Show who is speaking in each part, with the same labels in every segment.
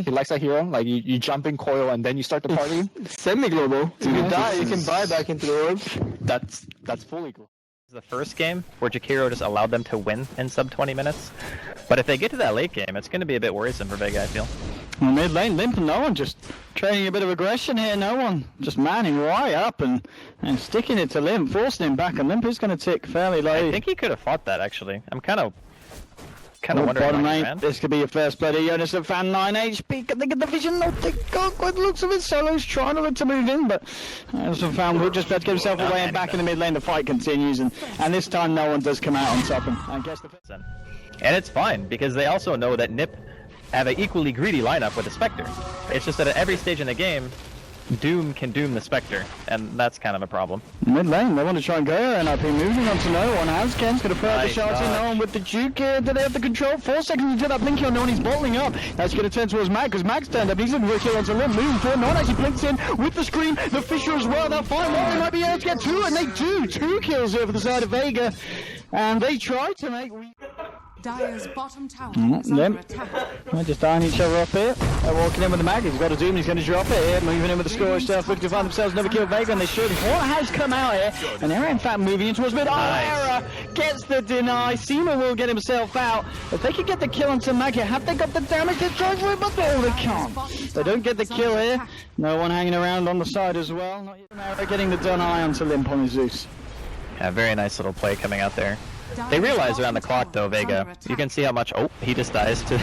Speaker 1: He likes that hero. Like you jump in coil and then you start the party.
Speaker 2: Semi-global. If you die, you can buy back into the orb.
Speaker 1: That's fully cool.
Speaker 3: The first game where Jakiro just allowed them to win in sub 20 minutes. But if they get to that late game, it's going to be a bit worrisome for Vega, I feel.
Speaker 4: Well, mid lane, Limp and no one just training a bit of aggression here. No one just manning right up and sticking it to Limp, forcing him back. And Limp is going to tick fairly low.
Speaker 3: I think he could have fought that, actually. I'm kind of wondering
Speaker 4: bottom
Speaker 3: why he
Speaker 4: lane.
Speaker 3: ran.
Speaker 4: This could be your first blood here. jonassomfan 9 HP. Can they get the vision? No, they got good looks of it. Solo's trying to look to move in, but jonassomfan will just about to get himself away and back in the mid lane. The fight continues, and this time no one does come out on top. And I guess
Speaker 3: And it's fine, because they also know that Nip have an equally greedy lineup with the Spectre. It's just that at every stage in the game, Doom can doom the Spectre, and that's kind of a problem.
Speaker 4: Mid lane, they want to try and go, and I've been moving on to no one. Handsken's going to put out the
Speaker 3: Nice
Speaker 4: shots in, no one with the juke here. Do they have the control? 4 seconds until that blinky on no one, he's bottling up. That's going to turn towards Mag, because Mag's turned up. He's looking for a kill onto Limp, moving forward. No one actually blinks in with the screen. The Fisher as well. They'll find one. They might be able to get 2, and they do. 2 kills over the side of Vega, and they try to make.
Speaker 5: Dire's bottom tower is under attack.
Speaker 4: They're just eyeing each other up here. They're walking in with the mag. He's got a doom. He's going to drop it here. Moving in with the score stuff. Looking to find themselves another kill. Vega, and they should. What has come out here? And they're in fact moving in towards mid. Error gets the deny. Seema will get himself out. If they can get the kill onto Mag here, have they got the damage? They're trying for it, but they can't. They don't get the kill here. No one hanging around on the side as well. Not yet. Error getting the deny onto Limp on his Zeus.
Speaker 3: Yeah, very nice little play coming out there. They realize around the clock though, Vega. You can see how much. Oh, he just dies to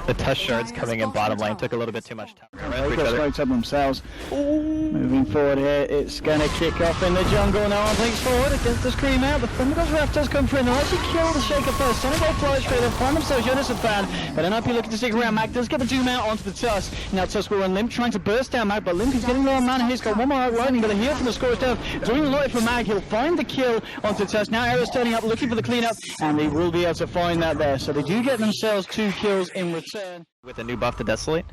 Speaker 3: the tush shards coming in bottom lane. Took a little bit too much time.
Speaker 4: They've got smoked up themselves. Moving forward here, it's going to kick off in the jungle. No one thinks forward against the scream out. The Thundergod's Wrath does come through. They'll actually kill the Shaker first. Sonic Ball flies through. They'll find themselves jonassomfan. But NIP looking to stick around. Mag does get the doom out onto the Tusk. Now Tusk will run Limp trying to burst down Mag, but Limp is getting low on mana. He's got one more outlining, but a heal from the score stuff. Doing a lot for Mag. He'll find the kill onto Tusk. Now Arrow's turning up, looking for the cleanup, and they will be able to find that there. So they do get themselves 2 kills in return.
Speaker 3: With a new buff to Desolate,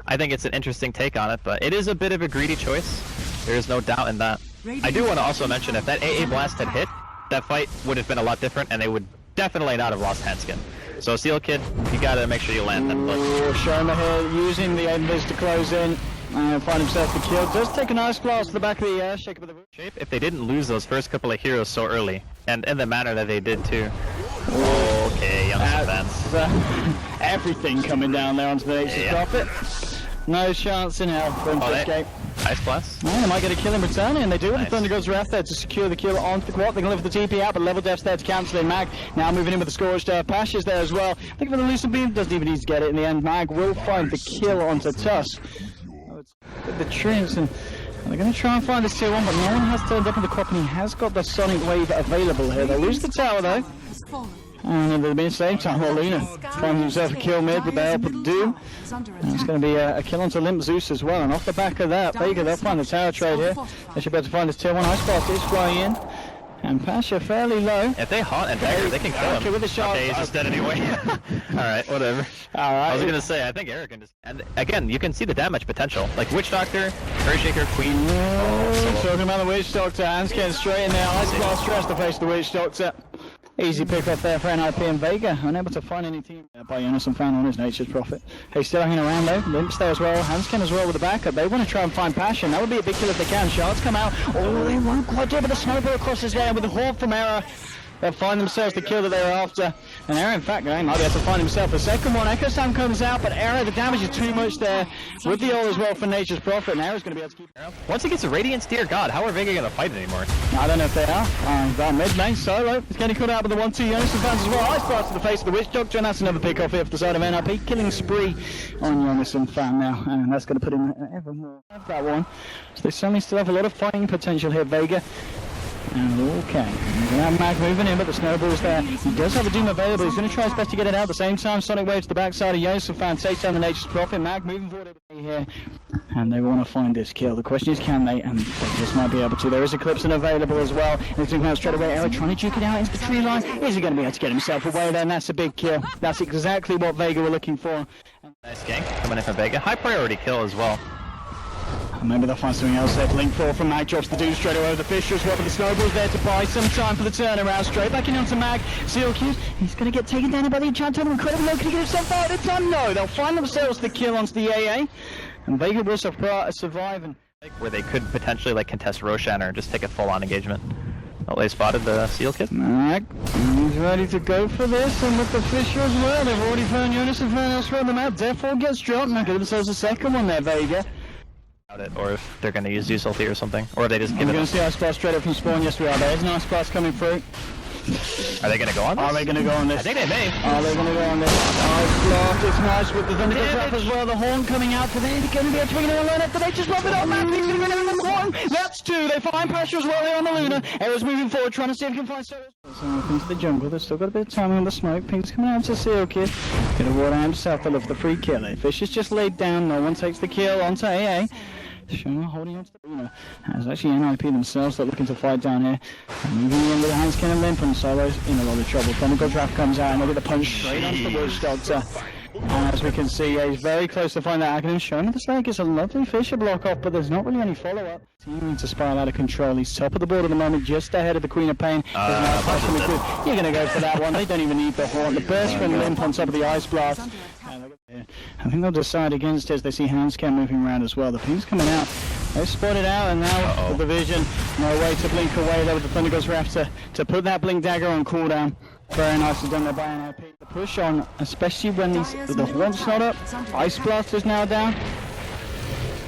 Speaker 3: I think it's an interesting take on it, but it is a bit of a greedy choice. There is no doubt in that. I do want to also mention, if that AA blast had hit, that fight would have been a lot different, and they would definitely not have lost Handsken. So Sealkid, you gotta make sure you land them.
Speaker 4: Sharma here using the Embers to close in and find himself the kill. Does take a nice blast to the back of the air, shake up the
Speaker 3: shape. If they didn't lose those first couple of heroes so early, and in the manner that they did too. Okay, jonassomfan.
Speaker 4: Everything coming down there onto the Nature's Prophet. No chance in hell for him to escape.
Speaker 3: Nice blast.
Speaker 4: They might get a kill in return, and they do with the Thundergod's Wrath there to secure the kill onto the quad. They can live with the TP out, but level death's there to cancel in. Mag now moving in with the Scorched Earth. Pash is there as well. Looking for the Lucid Beam, doesn't even need to get it in the end. Mag will find the kill onto Tusk. The Treants, and they're going to try and find this tier 1, but no one has turned up in the crop, and he has got the Sonic Wave available here. They'll lose the tower though. And at the same time, Luna finds himself a kill mid with the help of Doom. And it's going to be a kill onto Limp Zeus as well. And off the back of that, Vega, they'll find the tower trade here. They should be able to find this tier 1. Ice Blast is flying in. And Pasha fairly low.
Speaker 3: If they haunt and dagger, they can kill him.
Speaker 4: With the shot.
Speaker 3: Okay, he's just dead anyway. Alright, whatever.
Speaker 4: Alright.
Speaker 3: I was gonna say, I think Eric can just... And again, you can see the damage potential. Like Witch Doctor, Earthshaker, Queen...
Speaker 4: Talking about the Witch Doctor, Handsken straight in there. Ice Blast stress to face the Witch Doctor. Easy pick up there for NIP and Vega. Unable to find any team by jonassomfan on his Nature's Prophet. He's still hanging around though. Limp's there as well. Handsken as well with the backup. They want to try and find Passion. That would be a big kill if they can. Shards come out. Oh, they won't quite do it, but the sniper across his there with the Horde from Error. They'll find themselves the kill that they were after. And Error, in fact, might be able to find himself a second one. Echo Sam comes out, but Error, the damage is too much there. With the ult as well for Nature's Prophet, and Error's going to be able to keep it.
Speaker 3: Once he gets a Radiance, dear God, how are Vega going to fight anymore?
Speaker 4: I don't know if they are. Down mid lane, Solo. He's getting caught out with the 1-2 jonassomfans as well. Ice Blast to the face of the Witch Doctor, and that's another pick off here for the side of NIP. Killing spree on jonassomfan now, and that's going to put him ever more of that one. So they certainly still have a lot of fighting potential here, Vega. And okay, now Mag moving in, but the snowball's there. He does have a Doom available. He's going to try his best to get it out. At the same time, Sonic Wave to the backside of jonassomfan takes down the Nature's Prophet. Mag moving forward here, and they want to find this kill. The question is, can they? And they just might be able to. There is Eclipsing available as well. And he's going to straight away. Arrow trying to juke it out into the tree line. Is he going to be able to get himself away there? And that's a big kill. That's exactly what Vega were looking for.
Speaker 3: Nice gank coming in from Vega. High priority kill as well.
Speaker 4: And maybe they'll find something else there to link for from Mag. Drops the dude straight away with the Fisher as well, but the Snowball's there to buy some time for the turnaround. Straight back in onto Mag. Sealkid, he's going to get taken down by the Enchanted. Incredibly low. Can he get himself out at the time? No, they'll find themselves the kill onto the AA. And Vega will survive. And
Speaker 3: where they could potentially like contest Roshan or just take a full-on engagement. Oh, they spotted the Sealkid.
Speaker 4: Mag, he's ready to go for this, and with the Fisher as well, they've already found jonassomfan elsewhere on the map. Therefore gets dropped, and they get themselves a second one there, Vega.
Speaker 3: Or if they're going to use Zeus ulti or something, or they just give it.
Speaker 4: We're going to see Ice Blast straight up from spawn. Yes, we are. There's an Ice Blast coming through.
Speaker 3: Are they going to go on this?
Speaker 4: Are they going to go on this?
Speaker 3: I think they may.
Speaker 4: Are they going to go on this? Ice Blast, it's nice with the Thunderbolt Trap as well. The horn coming out for them. They're going to be able to bring it on after they just love it up. Man, he's going to get in the horn. That's two. They find Pasha as well here on the Luna. Arrow's moving forward, trying to see if he can find Soros. So into the jungle. They've still got a bit of time on the smoke. Pink's coming out to Sealkid. Going to water himself to lift the free kill. Fish is just laid down. No one takes the kill onto AA. Shoma holding on to the Luna. It's actually NIP themselves that are looking to fight down here. And moving in with the Handsken and Limp, and Solo's in a lot of trouble. Thunderbolt Draft comes out and they get the punch straight onto the Witch Doctor. And as we can see, he's very close to find that Aghanim. Shoma the Slake is a lovely Fisher block off, but there's not really any follow-up. Teaming to spiral out of control. He's top of the board at the moment, just ahead of the Queen of Pain. You're going to go for that one. They don't even need the horn. The burst from Limp on top of the Ice Blast. I think they'll decide against it as they see Handsken moving around as well. The Pink's coming out. They've spotted out, and now with the vision, no way to blink away there with the Thunder Ghost Raft to put that blink dagger on cooldown. Very nicely done there by NIP. The push on, especially when the horn's not up. Ice Blast is now down.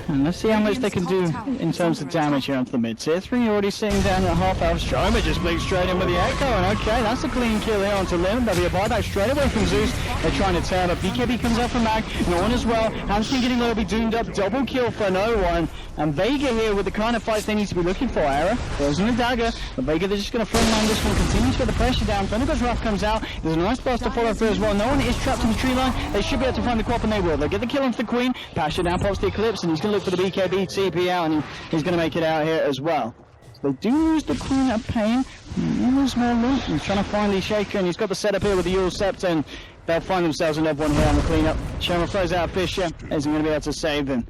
Speaker 4: And let's see how much they can do in terms of damage here onto the mid tier 3. Already sitting down at half health. Shoma just blinks straight in with the Echo, and okay, that's a clean kill here onto Lim. There'll be a buyback straight away from Zeus. They're trying to turn up. BKB comes out from Mag. No one as well. Handsken getting low, be doomed up. Double kill for no one. And Vega here with the kind of fights they need to be looking for. Era throws in the dagger. But Vega, they're just going to frontline this one. Continues to get the pressure down. Thundergo's Wrath comes out. There's a nice blast to follow through as well. No one is trapped in the tree line. They should be able to find the Quap, and they will. They'll get the kill onto the Queen. Pasha down, pops the Eclipse, and he's going to look for the BKB. TP out, and he's going to make it out here as well. So they do lose the Queen of Pain. Lose more Limp. He's trying to find the Shaker, and he's got the setup here with the Yule Scepter, and they'll find themselves another one here on the cleanup. Shoma throws out Fisher. Isn't going to be able to save him.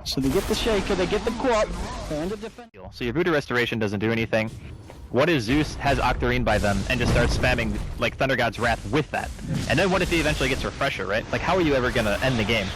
Speaker 4: So they get the Shaker, they get the Quap. They end up defending.
Speaker 3: So your Voodoo Restoration doesn't do anything. What if Zeus has Octarine by them and just starts spamming like Thunder God's Wrath with that? And then what if he eventually gets Refresher, right? Like, how are you ever going to end the game?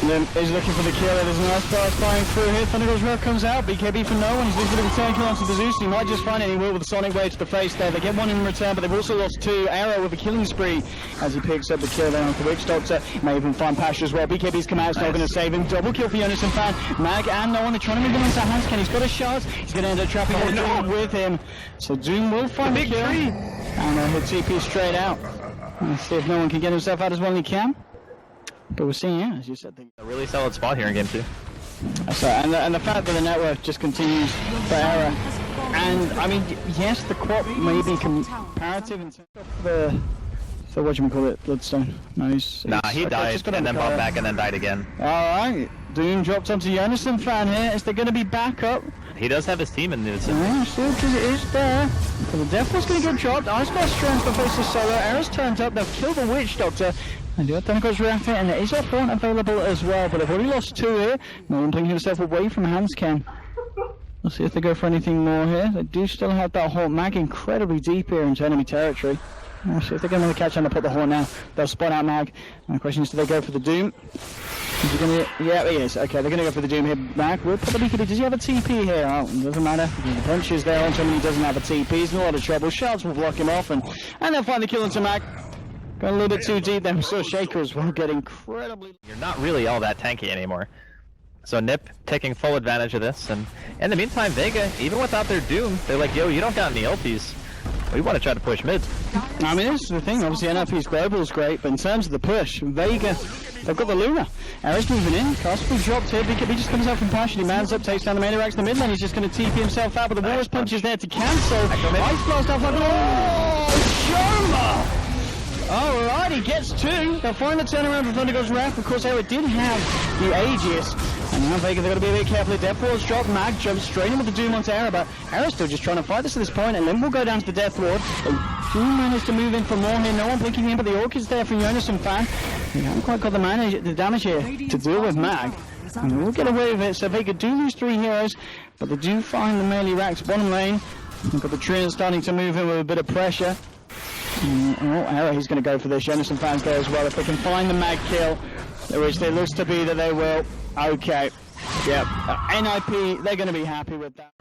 Speaker 4: Limp is looking for the kill. There's a nice blast flying through here. Thundergo's Wrath comes out. BKB for no one. He's losing a bit of turn kill onto the Zeus. He might just find it. He will with the Sonic Wave to the face there. They get one in return, but they've also lost two. Arrow with a killing spree as he picks up the kill there onto the Witch Doctor. May even find Pasha as well. BKB's come out. It's not going to save him. Double kill for jonassomfan. Mag and no one. They're trying to move him into Handsken. He's got a shot. He's going to end up trapping Doom with him. So Doom will find the kill. And they'll hit TP straight out. Let's see if no one can get himself out as well as he can. But we're seeing, yeah, as you said,
Speaker 3: a really solid spot here in game 2.
Speaker 4: So, and the fact that the network just continues for error. And, I mean, yes, the Quap may be comparative in terms of the... So what do you call it? Bloodstone? No,
Speaker 3: he died and then popped back and then died again.
Speaker 4: Alright, Doom dropped onto jonassomfan here. Is there going to be backup?
Speaker 3: He does have his team in this.
Speaker 4: Yeah, still because it is there. So the Death Ward's going to get dropped. Ice Blast strength for face of Solo. Arrow's turned up. They'll kill the Witch Doctor. And the Thundergo's Reactor, and there is a horn available as well, but they've already lost two here. No one blinking himself away from Handsken. We'll see if they go for anything more here. They do still have that horn. Mag incredibly deep here into enemy territory. We'll see if they're going to catch on to put the horn now. They'll spot out Mag. And the question is, do they go for the Doom? Is he gonna... Yeah, he is. Okay, they're going to go for the Doom here. Mag will put the BKB. Does he have a TP here? Oh, it doesn't matter. The punch is there onto him and he doesn't have a TP. He's in a lot of trouble. Shards will block him off, and they'll find the kill into Mag. Going a little bit too deep there. We saw Shaker as well get incredibly...
Speaker 3: You're not really all that tanky anymore. So Nip taking full advantage of this, and in the meantime, Vega, even without their Doom, they're like, yo, you don't got any ultis. We want to try to push mid.
Speaker 4: I mean, this is the thing. Obviously, NLP's global is great, but in terms of the push, Vega, they've got the Luna. Arrow's moving in. Castle's dropped here. BKB just comes out from Pasha. He mans up, takes down the main racks in the mid lane. He's just going to TP himself out, but the Warrior's Punch is there to cancel. Ice Blast off like... Oh, Shoma! Alright, he gets two. They'll find the turnaround for Thundergo's Wrath. Of course, Arrow did have the Aegis. And now Vega, they've got to be a bit careful. Death Ward's dropped. Mag jumps straight in with the Doom onto Arrow, but Arrow's still just trying to fight this at this point, and Limb will go down to the Death Ward. They do manage to move in for more here. No one blinking in, but the Orchid's there from jonassomfan. They haven't quite got the damage here to deal with Mag.
Speaker 5: is
Speaker 4: And
Speaker 5: under
Speaker 4: we'll get away with it, so Vega do lose 3 heroes, but they do find the melee racks bottom lane. We've got the Treant starting to move in with a bit of pressure. Arrow, he's going to go for this. jonassomfan's there as well. If they can find the mag kill, which it looks to be that they will. Okay. Yep. NIP, they're going to be happy with that.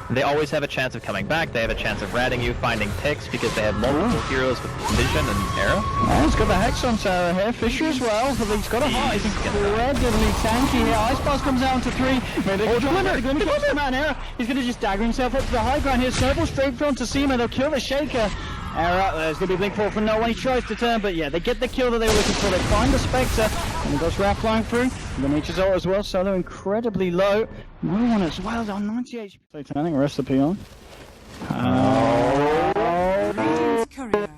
Speaker 3: They always have a chance of coming back. They have a chance of ratting you, finding picks, because they have multiple heroes with vision and arrow.
Speaker 4: Oh, he's got the Hex on Sarah here. Fisher as well, but he's got a heart. He's incredibly tanky here. Ice Blast comes out to 3. Maybe they're going to come out now. He's going to just dagger himself up to the high ground here. Snowball straight front to Seema. They'll kill the Shaker. There's going to be a blink forward from no one. He tries to turn, but yeah, they get the kill that they were looking for. They find the Spectre, and the Ghost Wrath flying through. The Nature's ult as well, Solo incredibly low. No one as well on 90 HP. So turning, recipe on.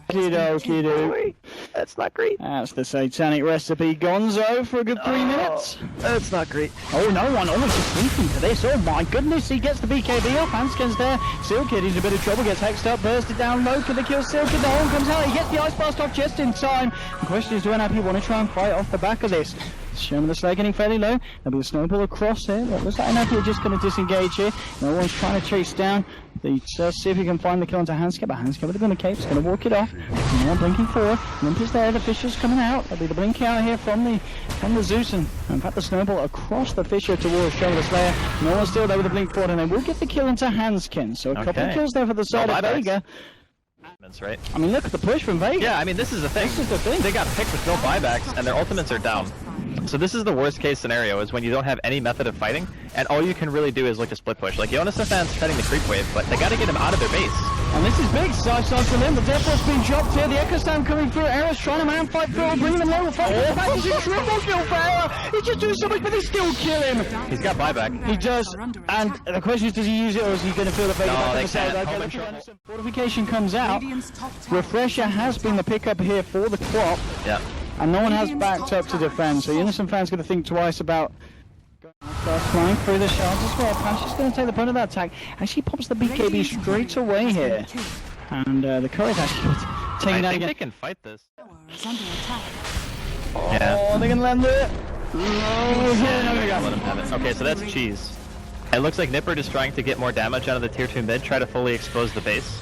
Speaker 4: Okie
Speaker 3: That's not great.
Speaker 4: That's the satanic recipe. Gonzo for a good 3 minutes.
Speaker 3: That's not great.
Speaker 4: Oh, no one almost just thinking for this. Oh my goodness, he gets the BKB off. Handsken's there. Sealkid, he's in a bit of trouble, gets hexed up, bursted down low. Can they kill Sealkid? The horn comes out. He gets the Ice Blast off just in time. The question is, do NIP want to try and fight off the back of this? Shaman the Slayer getting fairly low. There'll be a snowball across here. It looks like NIP are just going to disengage here. No one's trying to chase down. They see if he can find the kill onto Handsken, but Handsken with a gun of cape is going to walk it off. No one blinking forward. Limp is there. The Fisher's coming out. There'll be the blink out here from the Zeus, and in fact the snowball across the Fisher towards Shaman the Slayer. No one's still there with the blink forward, and they will get the kill into Handsken. So a couple of kills there for the side of Vega.
Speaker 3: Right?
Speaker 4: I mean, look at the push from Vega.
Speaker 3: Yeah, I mean, this is the thing.
Speaker 4: This is the thing.
Speaker 3: They got picked with no buybacks, and their ultimates are down. So this is the worst case scenario, is when you don't have any method of fighting, and all you can really do is look to split push. Like, jonassomfan's setting the creep wave, but they gotta get him out of their base.
Speaker 4: And this is big. Side from him. The Death Force being dropped here. The Echo Slam coming through. Arrow's trying to man fight through. Bringing them low. Fight back. He's a triple kill for Arrow. He's just doing so much, but they still kill him.
Speaker 3: He's got buyback.
Speaker 4: He does. And the question is, does he use it, or is he going to feel the Vega back on the side?
Speaker 3: Okay,
Speaker 4: fortification comes out. Refresher has been the pickup here for the crop.
Speaker 3: Yeah.
Speaker 4: And no one has backed up to defend. So jonassomfan's going to think twice about flying through the shards as well. Pash is going to take the point of that attack. Actually pops the BKB straight away here. And the Courage actually taking that again.
Speaker 3: They can fight this.
Speaker 4: Oh,
Speaker 3: yeah.
Speaker 4: they're going to land it.
Speaker 3: Let him have it. Okay, so that's cheese. It looks like Nipper is trying to get more damage out of the tier 2 mid, try to fully expose the base.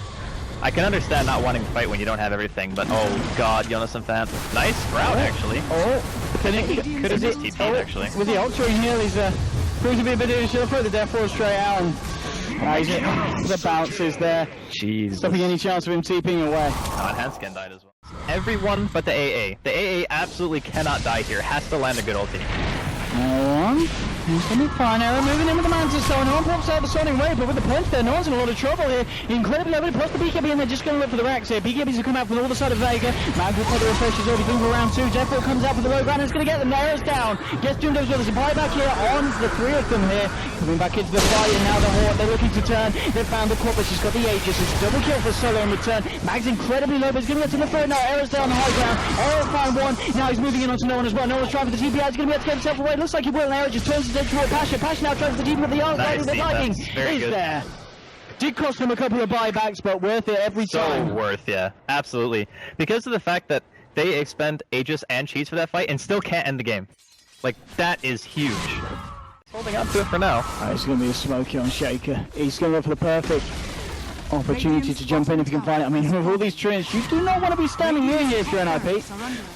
Speaker 3: I can understand not wanting to fight when you don't have everything, but oh god, jonassomfan. Nice route, actually.
Speaker 4: Oh,
Speaker 3: could have just TP'd, actually.
Speaker 4: With the Ultra in here, he's proves to be a bit of a shell. The Death Force straight out, and the bounces there.
Speaker 3: Jeez.
Speaker 4: Stopping any chance of him TPing away.
Speaker 3: Oh, and Handsken died as well. Everyone but the AA. The AA absolutely cannot die here. Has to land a good ulti.
Speaker 4: He's going to be fine. Arrow moving in with the Mantis Stone. No one pops out the Sonic Wave, but with the punch there, no one's in a lot of trouble here. Incredibly low, plus the BKB, and they're just going to look for the racks here. BKBs have come out from the other side of Vega. Mag will put the refreshers already through for round 2. Jeffro comes out for the low ground, and it's going to get them. Arrow's down. Gets doomed as well. There's a buyback here on the 3 of them here. Coming back into the fight, and now the Horde, they're looking to turn. They've found the Corpus. She's got the Aegis. It's a double kill for Solo in return. Mag's incredibly low, but he's going to get to the third. Now Arrow's down the high ground. Arrow found one. Now he's moving in onto no one as well. No one's trying for the TPI. He's going to be able to get himself away. It looks like he will. Arrow just turns his head toward Pasha. Pasha now tries the TP with the arm.
Speaker 3: Nice,
Speaker 4: the Lightning is there. Did cost him a couple of buybacks, but worth it every time.
Speaker 3: So worth, yeah. Absolutely. Because of the fact that they expend Aegis and cheese for that fight and still can't end the game. Like, that is huge. Holding on to it for now.
Speaker 4: It's going to be a smoky on Shaker. He's going to go for the perfect opportunity to jump in if you can find it. I mean, with all these treants, you do not want to be standing here if you're NIP.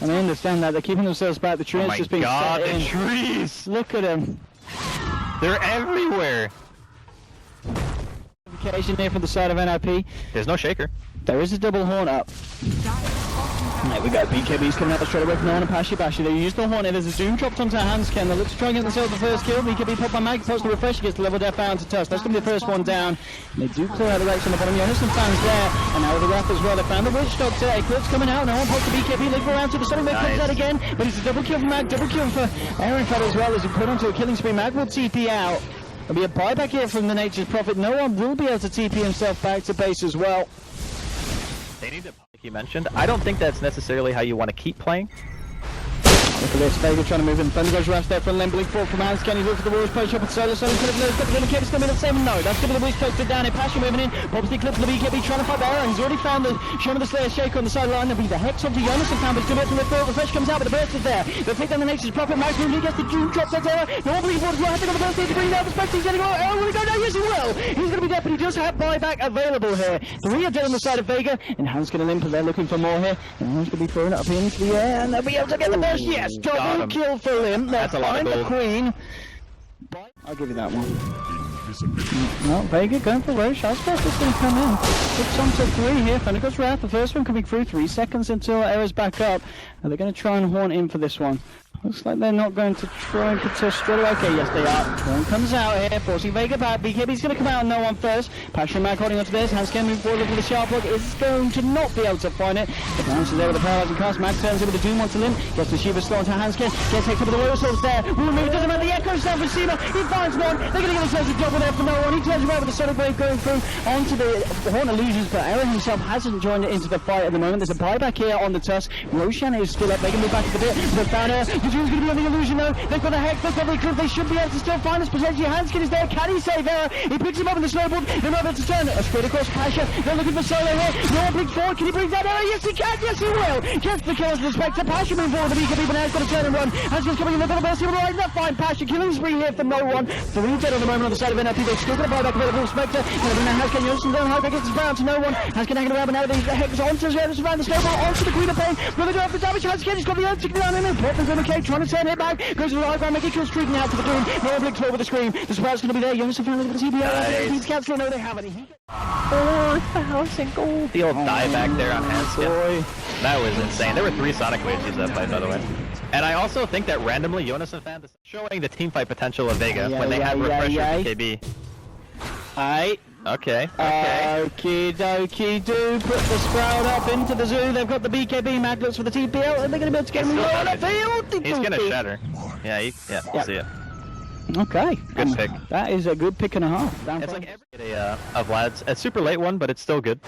Speaker 4: And I understand that. They're keeping themselves back. The treants just being set in.
Speaker 3: The trees!
Speaker 4: Look at them.
Speaker 3: They're everywhere.
Speaker 4: Occasion here from the side of NIP.
Speaker 3: There's no shaker.
Speaker 4: There is a double horn up. There we go. BKB's coming out straight away from Norn and Pashy. They use the horn. There's a Doom dropped onto Handsken. They look to try and get themselves the first kill. BKB popped by Mag. Pops the refresh. Gets the level death down to Tusk. That's going to be the first one down. And they do clear out the Rex on the bottom. jonassomfan's there. And now with the Wrath as well. They found the Witch Doctor. Eclipse coming out. No one pops the BKB. Look around to the Sonic Wave. Comes out again. But it's a double kill for Mag. Double kill for Aaron Fed as well as he put onto a killing spree. Mag will TP out. There'll be a buyback here from the Nature's Prophet. No one will be able to TP himself back to base as well.
Speaker 3: They need to, like you mentioned. I don't think that's necessarily how you want to keep playing.
Speaker 4: Look at this, Vega trying to move in. Thunder goes rush there from Limb, blink forward from Handsken. He's looking for the Warriors play shot with Solo. Solo's going to keep it's going to be the same. No, that's going to be the weak posted down here. Passion moving in. Pops the clip for the BKB trying to fight there. He's already found the Shaman of the Slayer Shaker on the sideline. There'll be the Hex onto jonassomfan, but he's going to get to the third. Refresh comes out, but the burst is there. They'll take down the Nature's Prophet. Max Mooney gets the Doom, drops that there. No one believes what is happening on the burst stage to bring down the Spectre. He's getting oh, will he go down? Yes, he will. He's going to be dead, but he does have buyback available here. 3 are dead on the side of Vega, and Handsken and Limp, they're looking for more here. And Hands going to be thrown up into the air, and they'll be able to get the burst. Yes, double kill for Limp.
Speaker 3: That's a lot of gold.
Speaker 4: The Queen. I'll give you that one. No, Vega going for Roche. I suppose it's going to come in. It's on to 3 here. Thunder goes Wrath. The first one coming through. 3 seconds until Era's back up. Are they going to try and haunt in for this one? Looks like they're not going to try and contest straight away. Okay, yes they are. One comes out here, forcing Vega back. BKB's going to come out and no one first. Passion Mag holding onto this. Handsken moving forward, looking for the sharp look. Is going to not be able to find it. The bounce is there with the paralyzing cast. Mag turns in with the Doom onto Limb. Gets the Shiva slow onto Handsken. Gets hit up with the Royal Swords there. Will move, doesn't matter. The Echo Self receiver. He finds one. They're going to get themselves a double there for no one. He turns around with the Sonic Wave going through onto the Horn Illusions, but Era himself hasn't joined it into the fight at the moment. There's a buyback here on the Tusk. Roshan is still up. They can move back a bit. But down here, the Doom's going to be on the Illusion though. They've got a Hex, they've got the Eclipse. They should be able to still find us potentially. Handsken is there. Can he save Era? He picks him up in the snowboard. They're not able to turn it. Straight across Pasha. They're looking for Solo here. No one blinks forward. Can he bring down Era? Yes, he can. Yes, he will. Gets the kills. The Spectre. Pasha moving forward. The BKB, but now he's got to turn and run. Handsken's coming in. They're going to burst him right. Not fine. Pasha killing spree here for no one. 3 dead on the moment on the side of NLP. They're still going to buy back available. Spectre. Now Handsken using them. High back gets his brown to no one. Handsken hanging around, but now the Hex onto the snowball, onto the Queen of Pain. Will they do have the damage? Handsken has got the earth ticking down in him. Portland's on the cake, trying to turn it back. Goes to the high ground, making sure streaking out to the Doom. No one blinks forward with the scream. The surprise is going to be there. jonassomfan with the TPO. He's cancelling. No, they haven't.
Speaker 3: 4,000 gold. The old dieback there on Handsken. That was insane. There were 3 Sonic Waves used that fight, by the way. And I also think that randomly jonassomfan is showing the teamfight potential of Vega when they have Refresher BKB.
Speaker 4: Aight.
Speaker 3: Okay.
Speaker 4: Okie dokie do. Put the Sprout up into the zoo. They've got the BKB magnets for the TPL, and they're going to be able to get him low on the field.
Speaker 3: He's going to shatter. Yeah, see it.
Speaker 4: Okay.
Speaker 3: Good pick.
Speaker 4: That is a good pick and a half.
Speaker 3: It's like every of Vlad's. A super late one, but it's still good.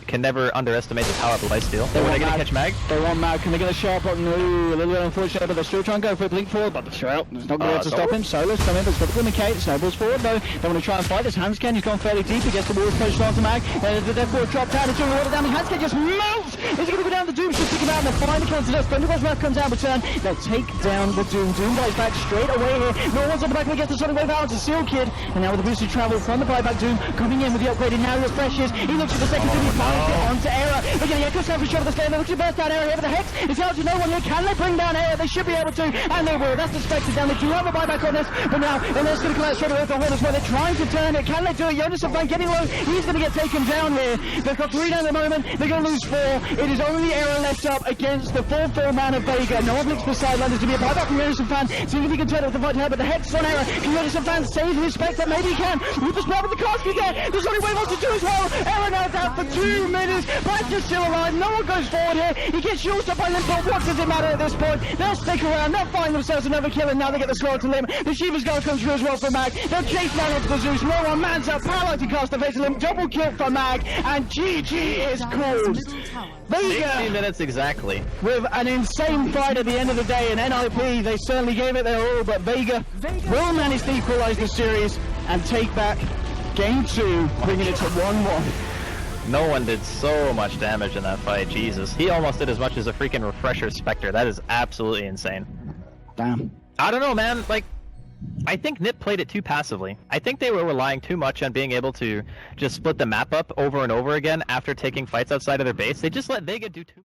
Speaker 3: You can never underestimate the power of the lifesteal. Are they going to catch Mag?
Speaker 4: They want Mag. Can they get a sharp button? No, a little bit unfortunate, but they're still trying to go for a blink forward, but the Shroud is not going to be able to stop him. Solo's coming, but it's got the Glimmercate. Snowball's forward, though. They want to try and fight this. Handsken, he's gone fairly deep. He gets the Warriors pushed onto Mag. The Death Ward drop down. It's doing a lot of damage. Handsken just melts! Is he going to go down? The Doom should stick him out, and they're finally coming to this. Thunderbolt's Wrath comes out, return. They'll take down the Doom. Doom buys back straight away here. No one's on the back, but gets the Sonic Wave out to Sealkid. And now with the boosted travel from the buyback Doom, coming in with the upgraded now refreshes. He looks at the second Doom, he finds it onto Era. They're getting Echo Self shot of the Slayer. They're looking to burst down Era here, but the Hex is out to no one here. Can they bring down Era? They should be able to, and they will. That's the Spectre down. They do have a buyback on this, but now, and they're going to come out straight away with the Horn as well. They're trying to turn it. Can they do it? jonassomfan getting low. He's going to get taken down here. They've got 3 down at the moment. They're going to lose 4. It is only Era left up against the 4-4 man of Vega. No one blinks the sideline. There's going to be a buyback from jonassomfan. See if he can turn it with the fight here, but the Hex on Era. Can jonassomfan save his Spectre? Maybe he can. With the Sprout with the cast again. There's only way he wants to do as well. Era now down for 2 minutes. Badger's still alive. No one goes forward here. He gets used up by Limp, but what does it matter at this point? They'll stick around. They'll find themselves another kill, and now they get the score to Limp. The Shiva's goal comes through as well for Mag. They'll chase Mag onto the Zeus. No one mans up. Paralyzing cast the face of Limp. Double kill for Mag, and GG is called. Vega
Speaker 3: 60 minutes exactly.
Speaker 4: With an insane fight at the end of the day in NIP. They certainly gave it their all, but Vega will manage to equalize the series and take back game 2, bringing it to 1-1.
Speaker 3: No one did so much damage in that fight, Jesus. He almost did as much as a freaking Refresher Spectre. That is absolutely insane.
Speaker 4: Damn.
Speaker 3: I don't know, man. Like, I think NIP played it too passively. I think they were relying too much on being able to just split the map up over and over again after taking fights outside of their base. They just let Vega do too